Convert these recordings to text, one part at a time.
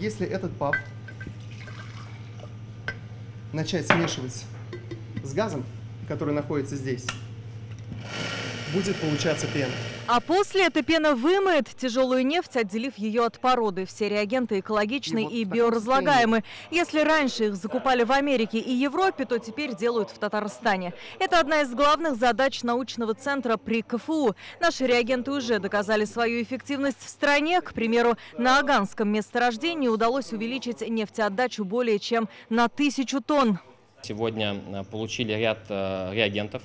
если этот паф начать смешивать с газом, который находится здесь, будет получаться пена. А после эта пена вымоет тяжелую нефть, отделив ее от породы. Все реагенты экологичны и биоразлагаемы. Если раньше их закупали в Америке и Европе, то теперь делают в Татарстане. Это одна из главных задач научного центра при КФУ. Наши реагенты уже доказали свою эффективность в стране. К примеру, на Аганском месторождении удалось увеличить нефтеотдачу более чем на 1000 тонн. Сегодня получили ряд реагентов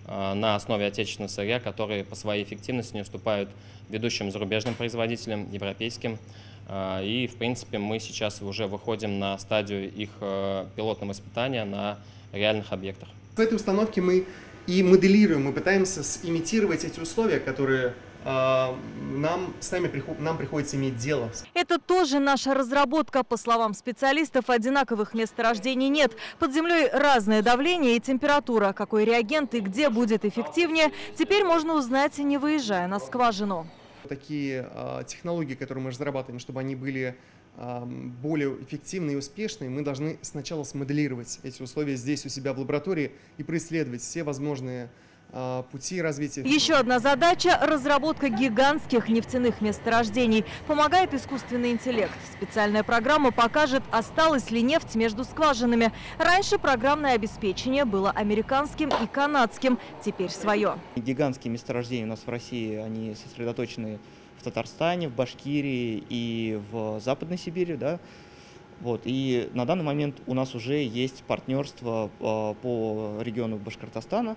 на основе отечественного сырья, которые по своей эффективности не уступают ведущим зарубежным производителям, европейским. И, в принципе, мы сейчас уже выходим на стадию их пилотного испытания на реальных объектах. В этой установке мы и моделируем, мы пытаемся имитировать эти условия, которые нам приходится иметь дело. Это тоже наша разработка. По словам специалистов, одинаковых месторождений нет. Под землей разное давление и температура. Какой реагент и где будет эффективнее, теперь можно узнать, не выезжая на скважину. Такие технологии, которые мы разрабатываем, чтобы они были более эффективны и успешны, мы должны сначала смоделировать эти условия здесь у себя в лаборатории и происследовать все возможные пути развития. Еще одна задача – разработка гигантских нефтяных месторождений. Помогает искусственный интеллект. Специальная программа покажет, осталась ли нефть между скважинами. Раньше программное обеспечение было американским и канадским, теперь свое. Гигантские месторождения у нас в России, они сосредоточены в Татарстане, в Башкирии и в Западной Сибири, да? Вот. И на данный момент у нас уже есть партнерство по региону Башкортостана.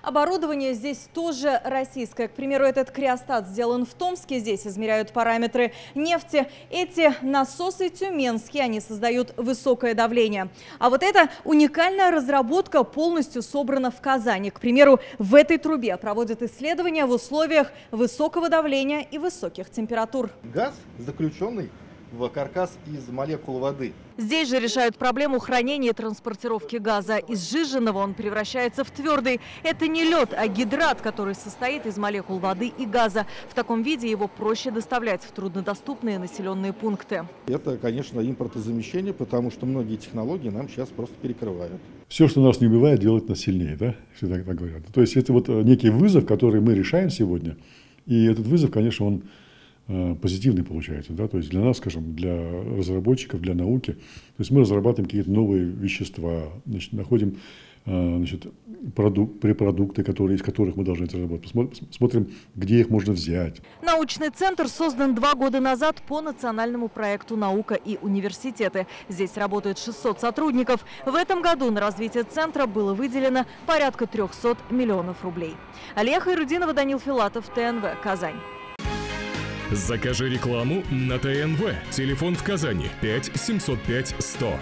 Оборудование здесь тоже российское. К примеру, этот криостат сделан в Томске. Здесь измеряют параметры нефти. Эти насосы тюменские, они создают высокое давление. А вот эта уникальная разработка полностью собрана в Казани. К примеру, в этой трубе проводят исследования в условиях высокого давления и высоких температур. Газ, заключенный в каркас из молекул воды. Здесь же решают проблему хранения и транспортировки газа. Из сжиженного он превращается в твердый. Это не лед, а гидрат, который состоит из молекул воды и газа. В таком виде его проще доставлять в труднодоступные населенные пункты. Это, конечно, импортозамещение, потому что многие технологии нам сейчас просто перекрывают. Все, что у нас не бывает, делает нас сильнее, да? Всегда так говорят. То есть это вот некий вызов, который мы решаем сегодня. И этот вызов, конечно, он позитивный получается, да, то есть для нас, скажем, для разработчиков, для науки, то есть мы разрабатываем какие-то новые вещества, значит, находим, значит, препродукты, из которых мы должны это разработать, смотрим, где их можно взять. Научный центр создан 2 года назад по национальному проекту «Наука и университеты». Здесь работает 600 сотрудников. В этом году на развитие центра было выделено порядка 300 миллионов рублей. Алия Хайрудинова, Данил Филатов, ТНВ, Казань. Закажи рекламу на ТНВ. Телефон в Казани 5 705 100.